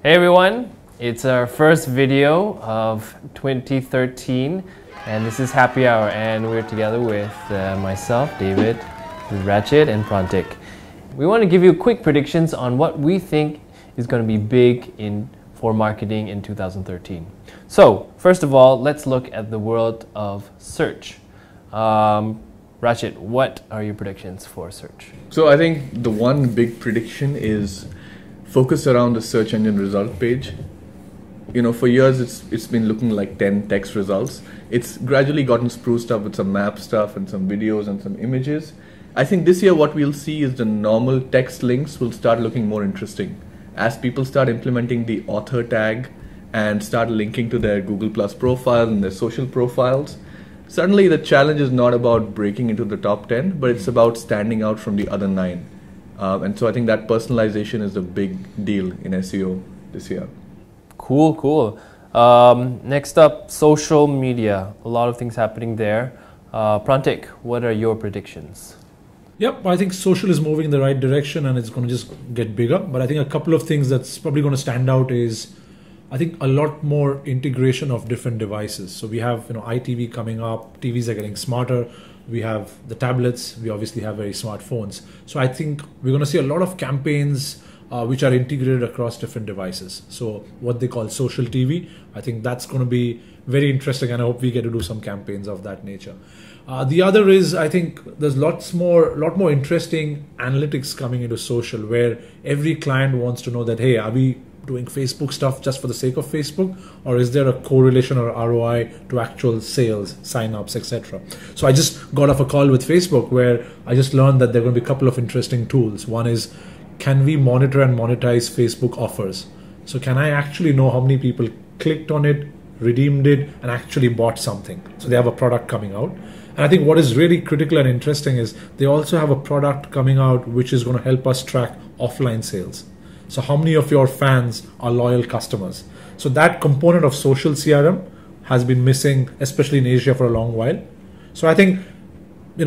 Hey everyone, it's our first video of 2013 and this is Happy Hour and we're together with myself, David, Rachit and Prantik. We want to give you quick predictions on what we think is going to be big for marketing in 2013. So, first of all, let's look at the world of search. Rachit, what are your predictions for search? So I think the one big prediction is focus around the search engine result page. You know, for years it's been looking like 10 text results. It's gradually gotten spruced up with some map stuff and some videos and some images. I think this year what we'll see is the normal text links will start looking more interesting as people start implementing the author tag and start linking to their Google Plus profile and their social profiles. Suddenly the challenge is not about breaking into the top 10, but it's about standing out from the other 9. And so I think that personalization is a big deal in SEO this year. Cool. Next up, social media. A lot of things happening there. Prantik, what are your predictions? Yep, I think social is moving in the right direction and it's going to just get bigger. But I think a couple of things that's probably going to stand out is, I think a lot more integration of different devices. So we have, iTV coming up, TVs are getting smarter. We have the tablets, we obviously have very smart phones. So I think we're going to see a lot of campaigns which are integrated across different devices. So what they call social TV, I think that's going to be very interesting and I hope we get to do some campaigns of that nature. The other is, I think there's lot more interesting analytics coming into social where every client wants to know that, hey, are we doing Facebook stuff just for the sake of Facebook, or is there a correlation or ROI to actual sales, signups, etc. So I just got off a call with Facebook where I just learned that there are going to be a couple of interesting tools. One is, can we monitor and monetize Facebook offers? So can I actually know how many people clicked on it, redeemed it, and actually bought something? So they have a product coming out. And I think what is really critical and interesting is they also have a product coming out which is going to help us track offline sales. So how many of your fans are loyal customers? So that component of social CRM has been missing, especially in Asia, for a long while. So I think,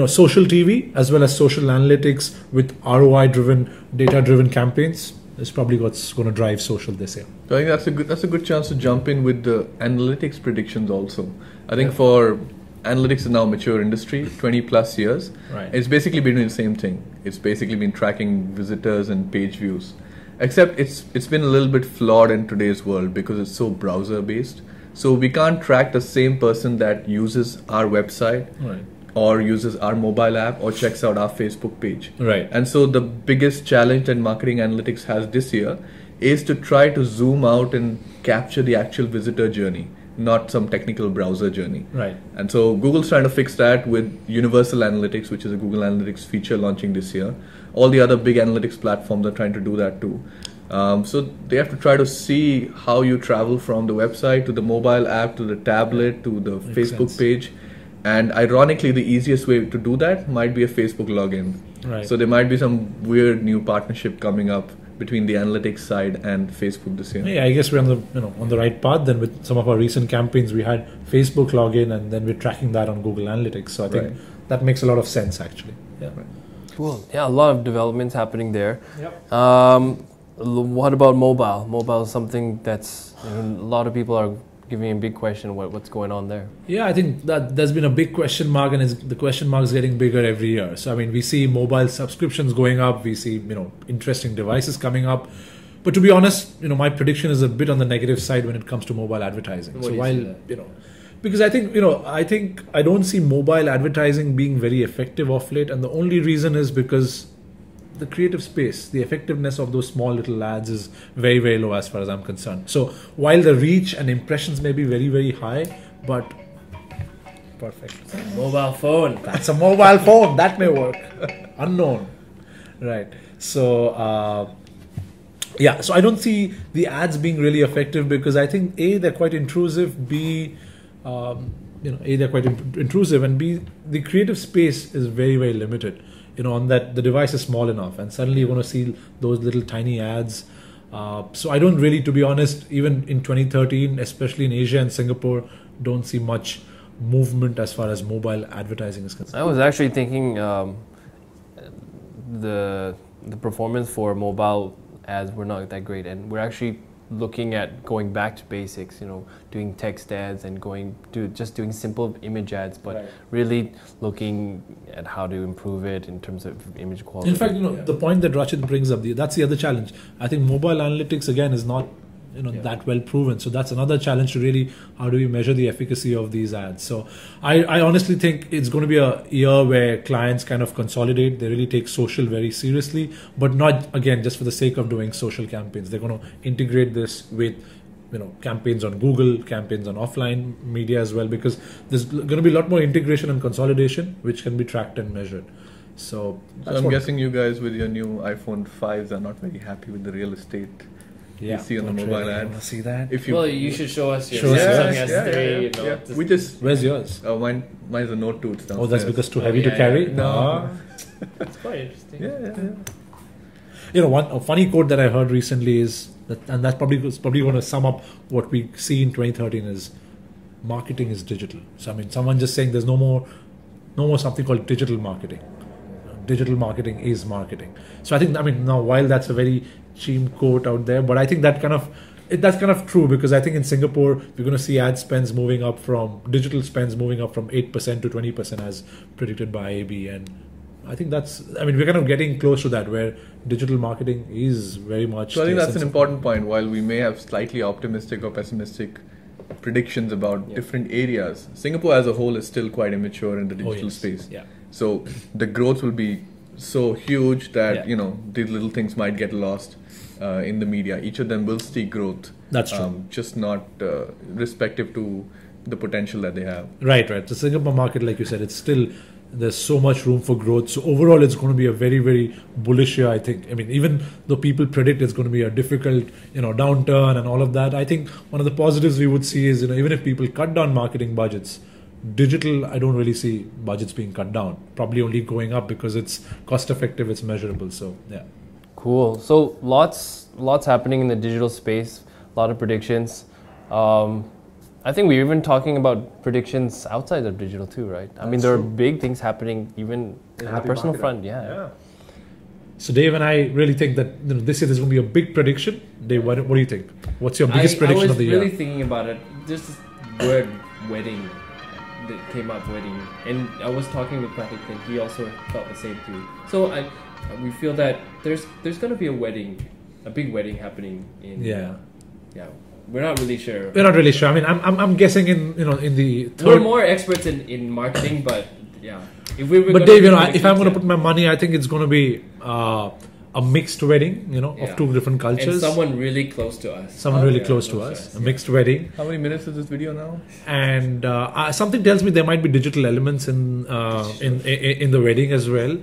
social TV as well as social analytics with ROI-driven, data-driven campaigns is probably what's going to drive social this year. So I think that's a good chance to jump in with the analytics predictions also. I think for analytics is now a mature industry, 20 plus years. Right. It's basically been doing the same thing. It's basically been tracking visitors and page views. Except it's been a little bit flawed in today's world because it's so browser based. So we can't track the same person that uses our website or uses our mobile app or checks out our Facebook page. Right. And so the biggest challenge that marketing analytics has this year is to try to zoom out and capture the actual visitor journey, not some technical browser journey. Right. And so Google's trying to fix that with Universal Analytics, which is a Google Analytics feature launching this year. All the other big analytics platforms are trying to do that too. So they have to try to see how you travel from the website to the mobile app to the tablet to the Facebook page. And ironically, the easiest way to do that might be a Facebook login. Right. So there might be some weird new partnership coming up between the analytics side and Facebook this year. Yeah, I guess we're on the right path. Then with some of our recent campaigns, we had Facebook login, and then we're tracking that on Google Analytics. So I think that makes a lot of sense, actually. Yeah. Right. Cool. Yeah, a lot of developments happening there. Yep. What about mobile? Mobile is something that's a lot of people are giving a big question. What's going on there? Yeah, I think that there's been a big question mark, and the question mark is getting bigger every year. So I mean, we see mobile subscriptions going up. We see interesting devices coming up. But to be honest, my prediction is a bit on the negative side when it comes to mobile advertising. So while because I think I don't see mobile advertising being very effective off late, and the only reason is because the creative space, the effectiveness of those small little ads is very, very low as far as I'm concerned. So while the reach and impressions may be very, very high, but perfect. Mobile phone. That's a mobile phone. That may work. Unknown. Right. So, so I don't see the ads being really effective because I think A, they're quite intrusive, B, they're quite intrusive, and B, the creative space is very, very limited. On that the device is small enough, and suddenly you're going to see those little tiny ads. So I don't really, to be honest, even in 2013, especially in Asia and Singapore, don't see much movement as far as mobile advertising is concerned. I was actually thinking the performance for mobile ads were not that great, and we're actually looking at going back to basics, doing text ads and just doing simple image ads, but really looking at how to improve it in terms of image quality. In fact, the point that Rachit brings up, that's the other challenge. I think mobile analytics again is not that well proven. So that's another challenge to really, how do we measure the efficacy of these ads? So I honestly think it's going to be a year where clients kind of consolidate. They really take social very seriously, but not, again, just for the sake of doing social campaigns. They're going to integrate this with campaigns on Google, campaigns on offline media as well, because there's going to be a lot more integration and consolidation, which can be tracked and measured. So I'm guessing you guys with your new iPhone 5s are not very happy with the real estate you see on the mobile ad. See that? You should show us your Samsung S3. We just. Where's yours? Mine's a Note 2. It's downstairs. Oh, that's because too heavy to carry? No. It's quite interesting. A funny quote that I heard recently is that, and that's probably going to sum up what we see in 2013 is marketing is digital. So I mean, someone just saying there's no more something called digital marketing. Digital marketing is marketing. So I think, now while that's a very cheap quote out there, but I think that's kind of true, because I think in Singapore we're going to see ad spends moving up from digital spends moving up from 8% to 20% as predicted by AB, and I think we're kind of getting close to that where digital marketing is very much. So I think that's an important point. While we may have slightly optimistic or pessimistic predictions about different areas, Singapore as a whole is still quite immature in the digital space. Yeah. So the growth will be so huge that these little things might get lost in the media. Each of them will see growth. That's true. Just not respective to the potential that they have. Right. The Singapore market, like you said, there's so much room for growth. So overall, it's going to be a very, very bullish year, I think. Even though people predict it's going to be a difficult, downturn and all of that, I think one of the positives we would see is, even if people cut down marketing budgets, digital, I don't really see budgets being cut down. Probably only going up because it's cost effective, it's measurable. So yeah. Cool. So lots happening in the digital space. A lot of predictions. I think we're even talking about predictions outside of digital too, right? There are big things happening even in the personal front. Yeah. So Dave and I really think that this year there's going to be a big prediction. Dave, what do you think? What's your biggest prediction of the year? I was really thinking about it. Just this word wedding that came up, wedding, and I was talking with Prantik and he also felt the same too. So we feel that there's going to be a big wedding happening in. Yeah. We're not really sure. I'm guessing in the third. We're more experts in marketing, but yeah. But Dave, if I'm going to put my money, I think it's going to be a mixed wedding, of two different cultures. And someone really close to us. A mixed wedding. How many minutes is this video now? And something tells me there might be digital elements in the wedding as well.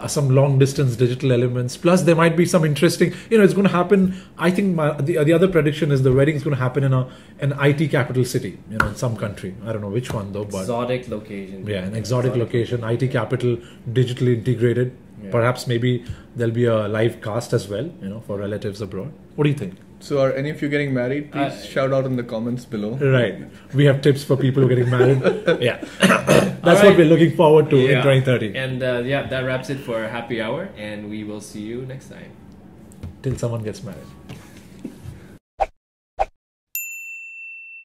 Some long distance digital elements. Plus, there might be some interesting. It's going to happen. I think the other prediction is the wedding is going to happen in an IT capital city. In some country. I don't know which one though. But exotic location. Yeah, an exotic location. IT capital, digitally integrated. Yeah. Perhaps maybe there'll be a live cast as well. For relatives abroad. What do you think? So are any of you getting married? Please shout out in the comments below. Right. We have tips for people who are getting married. Yeah. That's what we're looking forward to in 2030. And that wraps it for Happy Hour. And we will see you next time. Till someone gets married.